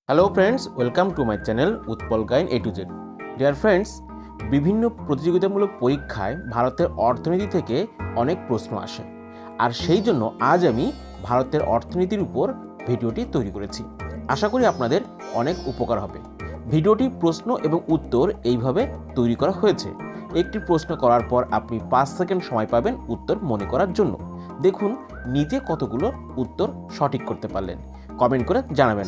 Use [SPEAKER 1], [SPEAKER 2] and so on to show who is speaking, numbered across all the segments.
[SPEAKER 1] Hello friends, welcome to my channel Utpal Gain A to Z। Dear friends, বিভিন্ন প্রতিযোগিতামূলক পরীক্ষায় ভারতের অর্থনীতি থেকে অনেক প্রশ্ন আসে, আর সেই জন্য আজ আমি ভারতের অর্থনীতির উপর ভিডিওটি তৈরি করেছি। আশা করি আপনাদের অনেক উপকার হবে। ভিডিওটি প্রশ্ন এবং উত্তর এইভাবে তৈরি করা হয়েছে। একটি প্রশ্ন করার পর আপনি 5 সেকেন্ড সময় পাবেন উত্তর মনে করার জন্য। দেখুন নিজে কতগুলো উত্তর সঠিক করতে পারলেন, কমেন্ট করে জানাবেন।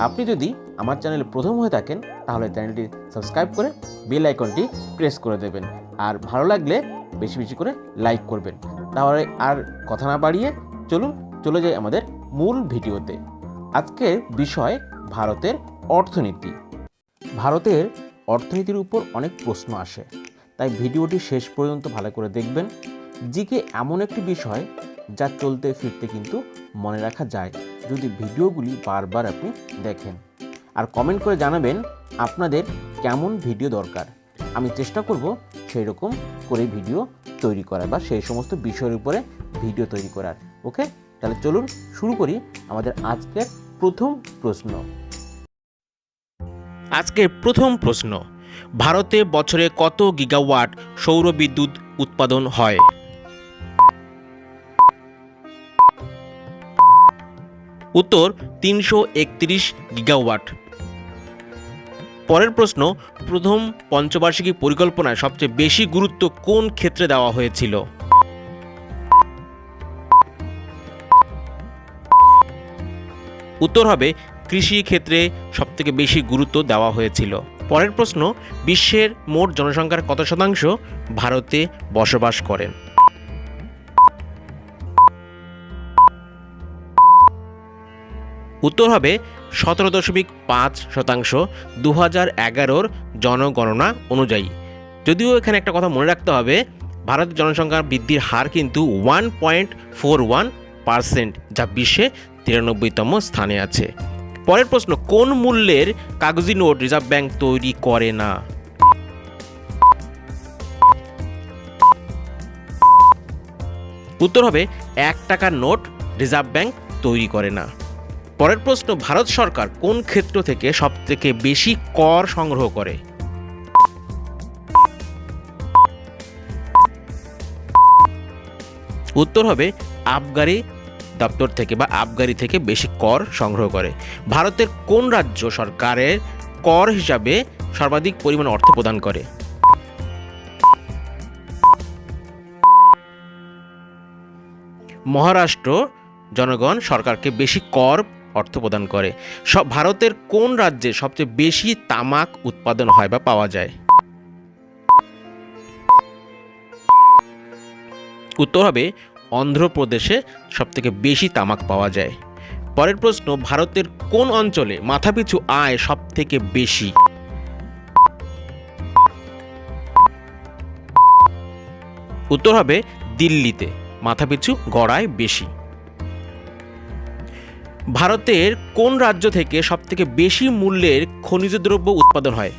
[SPEAKER 1] আপনি যদি আমার চ্যানেলে প্রথম হয়ে থাকেন তাহলে চ্যানেলটি সাবস্ক্রাইব করে বেল আইকনটি প্রেস করে দেবেন, আর ভালো লাগলে বেশি বেশি করে লাইক করবেন। তাহলে আর কথা না বাড়িয়ে চলে যাই আমাদের মূল ভিডিওতে। আজকের বিষয় ভারতের অর্থনীতি। ভারতের অর্থনীতির উপর অনেক প্রশ্ন আসে, তাই ভিডিওটি শেষ পর্যন্ত ভালো করে দেখবেন। জিকে এমন একটি বিষয় যা চলতে ফিরতে কিন্তু মনে রাখা যায় যদি ভিডিওগুলি বারবার আপনি দেখেন, আর কমেন্ট করে জানাবেন আপনাদের কেমন ভিডিও দরকার। আমি চেষ্টা করব সেই রকম করে ভিডিও তৈরি করার বা সেই সমস্ত বিষয়ের উপরে ভিডিও তৈরি করার। ওকে, তাহলে চলুন শুরু করি আমাদের আজকের প্রথম প্রশ্ন।
[SPEAKER 2] আজকের প্রথম প্রশ্ন, ভারতে বছরে কত গিগাওয়াট সৌর বিদ্যুৎ উৎপাদন হয়? উত্তর 331 গিগাওয়াট। পরের প্রশ্ন, প্রথম পঞ্চবার্ষিকী পরিকল্পনায় সবচেয়ে বেশি গুরুত্ব কোন ক্ষেত্রে দেওয়া হয়েছিল? উত্তর হবে কৃষি ক্ষেত্রে সবথেকে বেশি গুরুত্ব দেওয়া হয়েছিল। পরের প্রশ্ন, বিশ্বের মোট জনসংখ্যার কত শতাংশ ভারতে বসবাস করেন? উত্তর হবে 17.5%, 2011-র জনগণনা অনুযায়ী। যদিও এখানে একটা কথা মনে রাখতে হবে, ভারতের জনসংখ্যা বৃদ্ধির হার কিন্তু 1.41%, যা বিশ্বে 93তম স্থানে আছে। পরের প্রশ্ন, কোন মূল্যের কাগজি নোট রিজার্ভ ব্যাংক তৈরি করে না? উত্তর হবে 1 টাকার নোট রিজার্ভ ব্যাংক তৈরি করে না। পরের প্রশ্ন, ভারত সরকার কোন ক্ষেত্র থেকে সবথেকে বেশি কর সংগ্রহ করে? উত্তর হবে আবগারি দপ্তর থেকে বা আবগারি থেকে বেশি কর সংগ্রহ করে। ভারতের কোন রাজ্য সরকারের কর হিসাবে সর্বাধিক পরিমাণ অর্থ প্রদান করে? মহারাষ্ট্র জনগণ সরকারকে বেশি কর অর্থ প্রদান করে। ভারতের কোন রাজ্যে সবচেয়ে বেশি তামাক উৎপাদন হয় বা পাওয়া যায়? উত্তর হবে অন্ধ্রপ্রদেশে সবথেকে বেশি তামাক পাওয়া যায়। পরের প্রশ্ন, ভারতের কোন অঞ্চলে মাথাপিছু আয় সবথেকে বেশি? উত্তর হবে দিল্লিতে মাথাপিছু গড় আয় বেশি। ভারতের কোন রাজ্য থেকে সবথেকে বেশি মূল্যের খনিজ দ্রব্য উৎপাদন হয়?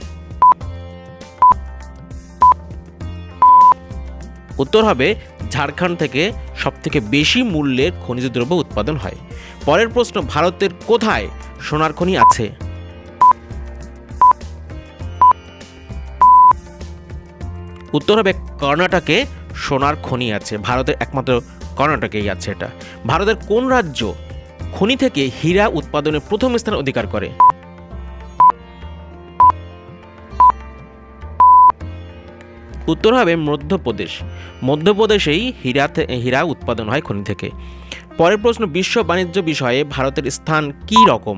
[SPEAKER 2] উত্তর হবে ঝাড়খণ্ড থেকে সবথেকে বেশি মূল্যের খনিজ দ্রব্য উৎপাদন হয়। পরের প্রশ্ন, ভারতের কোথায় সোনার খনি আছে? উত্তর হবে কর্ণাটকে সোনার খনি আছে। ভারতের একমাত্র কর্ণাটকেই আছে এটা। ভারতের কোন রাজ্য খনি থেকে হীরা উৎপাদনে প্রথম স্থান অধিকার করে? উত্তর হবে মধ্যপ্রদেশ। মধ্যপ্রদেশেই হীরা উৎপাদন হয় খনি থেকে। পরের প্রশ্ন, বিশ্ব বাণিজ্য বিষয়ে ভারতের স্থান কি রকম?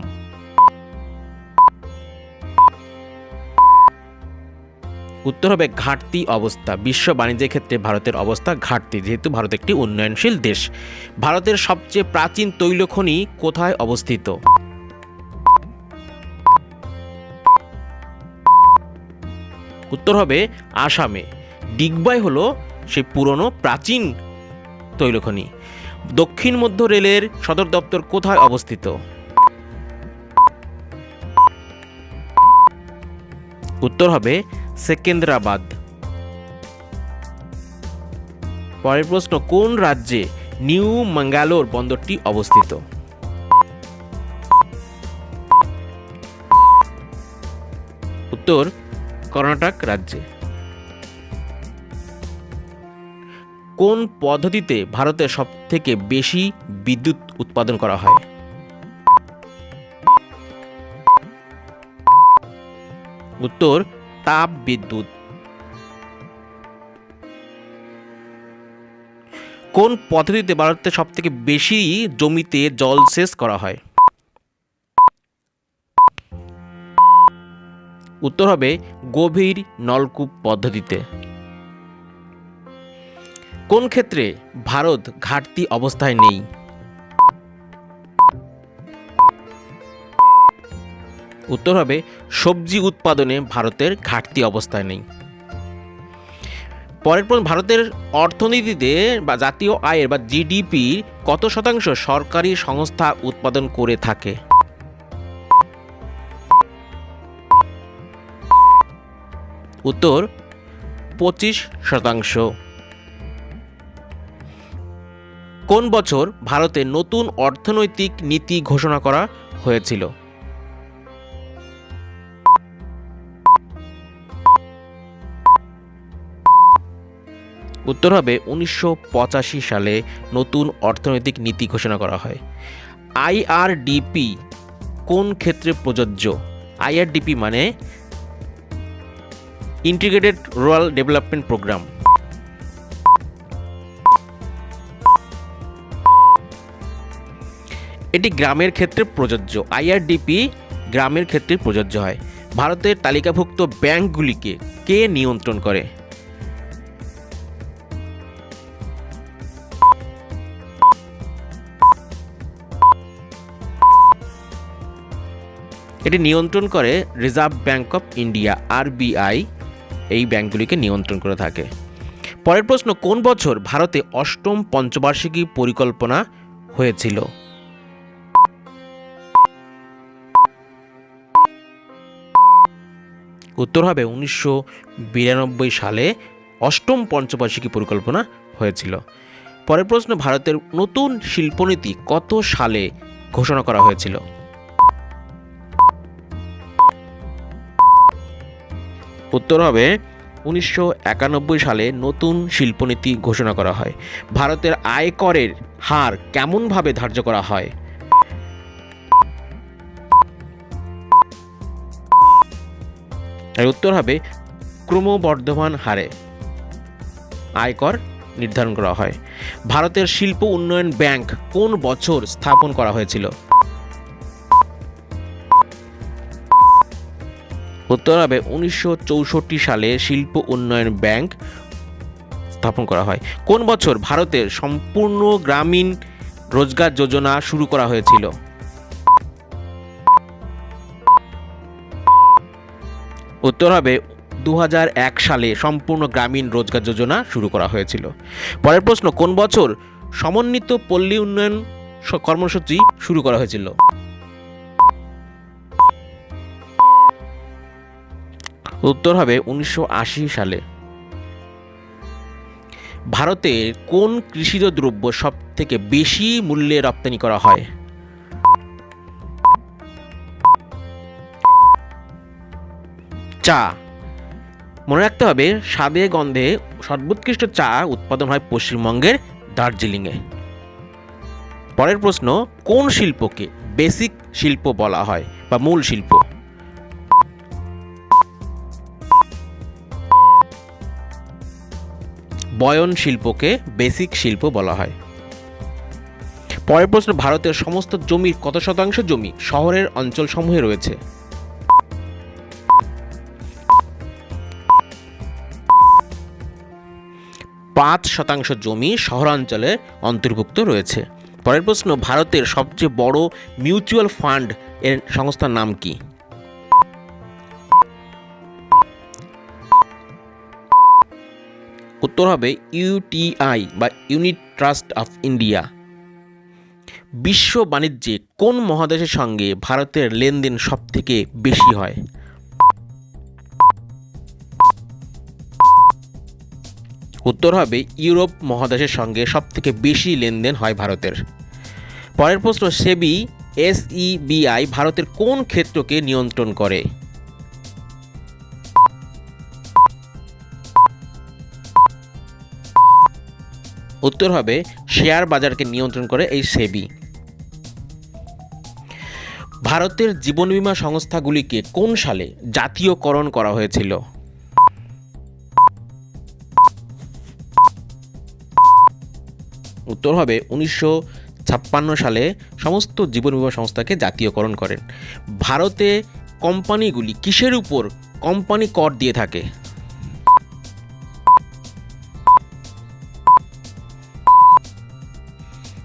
[SPEAKER 2] উত্তর হবে ঘাটতি অবস্থা। বিশ্ব বাণিজ্যের ক্ষেত্রে ভারতের অবস্থা ঘাটতি, যেহেতু ভারত একটি উন্নয়নশীল দেশ। ভারতের সবচেয়ে প্রাচীন তৈল খনি কোথায় অবস্থিত? উত্তর হবে আসামে। ডিগবাই হলো সেই পুরনো প্রাচীন তৈল খনি। দক্ষিণ মধ্য রেলের সদর দপ্তর কোথায় অবস্থিত? উত্তর হবে সেকেন্দ্রাবাদ। পরের প্রশ্ন, কোন রাজ্যে নিউ ম্যাঙ্গালোর বন্দরটি অবস্থিত? উত্তর কর্ণাটক রাজ্যে। কোন পদ্ধতিতে ভারতে সবথেকে বেশি বিদ্যুৎ উৎপাদন করা হয়? উত্তর তাপ বিদ্যুৎ। কোন পদ্ধতিতে ভারতে সবথেকে বেশি জমিতে জলসেচ করা হয়? উত্তর হবে গভীর নলকূপ পদ্ধতিতে। কোন ক্ষেত্রে ভারত ঘাটতি অবস্থায় নেই? উত্তর হবে সবজি উৎপাদনে ভারতের ঘাটতি অবস্থায় নেই। পরের প্রশ্ন, ভারতের অর্থনীতিতে বা জাতীয় আয়ের বা জিডিপি কত শতাংশ সরকারি সংস্থা উৎপাদন করে থাকে? উত্তর 25%। কোন বছর ভারতে নতুন অর্থনৈতিক নীতি ঘোষণা করা হয়েছিল? উত্তর হবে 1985 সালে নতুন অর্থনৈতিক নীতি ঘোষণা করা হয়। আইআরডিপি কোন ক্ষেত্রে প্রযোজ্য? আইআরডিপি মানে ইন্টিগ্রেটেড রুরাল ডেভেলপমেন্ট প্রোগ্রাম। এটি গ্রামের ক্ষেত্রে প্রযোজ্য। আইআরডিপি গ্রামের ক্ষেত্রে প্রযোজ্য হয়। ভারতের তালিকাভুক্ত ব্যাংকগুলিকে কে নিয়ন্ত্রণ করে? এটি নিয়ন্ত্রণ করে reserve bank of India, RBI. এই ব্যাংকগুলিকে নিয়ন্ত্রণ করে থাকে। পরের প্রশ্ন, কোন বছর ভারতে অষ্টম পঞ্চবার্ষিকী পরিকল্পনা হয়েছিল? উত্তর হবে 1992 সালে অষ্টম পঞ্চবার্ষিকী পরিকল্পনা হয়েছিল। পরের প্রশ্ন, ভারতের নতুন শিল্পনীতি কত সালে ঘোষণা করা হয়েছিল? উত্তর হবে 1991 সালে নতুন শিল্পনীতি ঘোষণা করা হয়। ভারতের আয়করের হার কেমনভাবে ধার্য করা হয়? এর উত্তর হবে ক্রমবর্ধমান হারে আয়কর নির্ধারণ করা হয়। ভারতের শিল্প উন্নয়ন ব্যাংক কোন বছর স্থাপন করা হয়েছিল? উত্তর হবে 1964 সালে শিল্প উন্নয়ন ব্যাংক স্থাপন করা হয়। কোন বছর ভারতের সম্পূর্ণ গ্রামীণ রোজগার যোজনা শুরু করা হয়েছিল? উত্তর হবে 2001 সালে সম্পূর্ণ গ্রামীণ রোজগার যোজনা শুরু করা হয়েছিল। পরের প্রশ্ন, কোন বছর সমন্বিত পল্লী উন্নয়ন কর্মসূচি শুরু করা হয়েছিল? উত্তর হবে 1980 সালে। ভারতের কোন কৃষিজ দ্রব্য সব থেকে বেশি মূল্যে রপ্তানি করা হয়? চা। মনে রাখতে হবে, স্বাদে গন্ধে সর্বোৎকৃষ্ট চা উৎপাদন হয় পশ্চিমবঙ্গের দার্জিলিংয়ে। পরের প্রশ্ন, কোন শিল্পকে বেসিক শিল্প বলা হয় বা মূল শিল্প? বয়ন শিল্পকে বেসিক শিল্প বলা হয়। পরের প্রশ্ন, ভারতের সমস্ত জমির কত শতাংশ জমি শহরের অঞ্চলসমূহে রয়েছে? পাঁচ শতাংশ জমি শহরাঞ্চলে অন্তর্ভুক্ত রয়েছে। পরের প্রশ্ন, ভারতের সবচেয়ে বড় মিউচুয়াল ফান্ড এর সংস্থার নাম কি? উত্তর হবে ইউটিআই বা ইউনিট ট্রাস্ট অফ ইন্ডিয়া। বিশ্ব বাণিজ্যে কোন মহাদেশের সঙ্গে ভারতের লেনদেন সবথেকে বেশি হয়? উত্তর হবে ইউরোপ মহাদেশের সঙ্গে সবথেকে বেশি লেনদেন হয় ভারতের। পরের প্রশ্ন, সেবি SEBI ভারতের কোন ক্ষেত্রকে নিয়ন্ত্রণ করে? উত্তর হবে শেয়ার বাজারকে নিয়ন্ত্রণ করে এই সেবি। ভারতের জীবন বীমা সংস্থাগুলিকে কোন সালে জাতীয়করণ করা হয়েছিল? উত্তর হবে 1956 সালে সমস্ত জীবন বীমা সংস্থাকে জাতীয়করণ করেন। ভারতে কোম্পানিগুলি কিসের উপর কোম্পানি কর দিয়ে থাকে?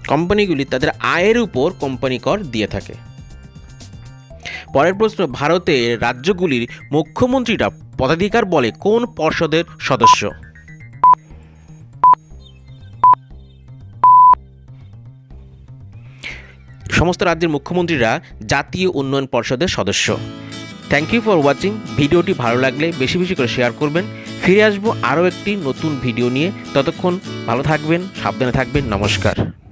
[SPEAKER 2] কোম্পানিগুলি তাদের আয়ের উপর কোম্পানি কর দিয়ে থাকে। পরের প্রশ্ন, ভারতের রাজ্যগুলির মুখ্যমন্ত্রীরা পদাধিকার বলে কোন পর্ষদের সদস্য? সমস্ত রাজ্যের মুখ্যমন্ত্রীরা জাতীয় উন্নয়ন পর্ষদের সদস্য। Thank you for watching. ভিডিওটি ভালো লাগলে বেশি বেশি করে শেয়ার করবেন। ফিরে আসবো আরও একটি নতুন ভিডিও নিয়ে। ততক্ষণ ভালো থাকবেন, সাবধানে থাকবেন। নমস্কার।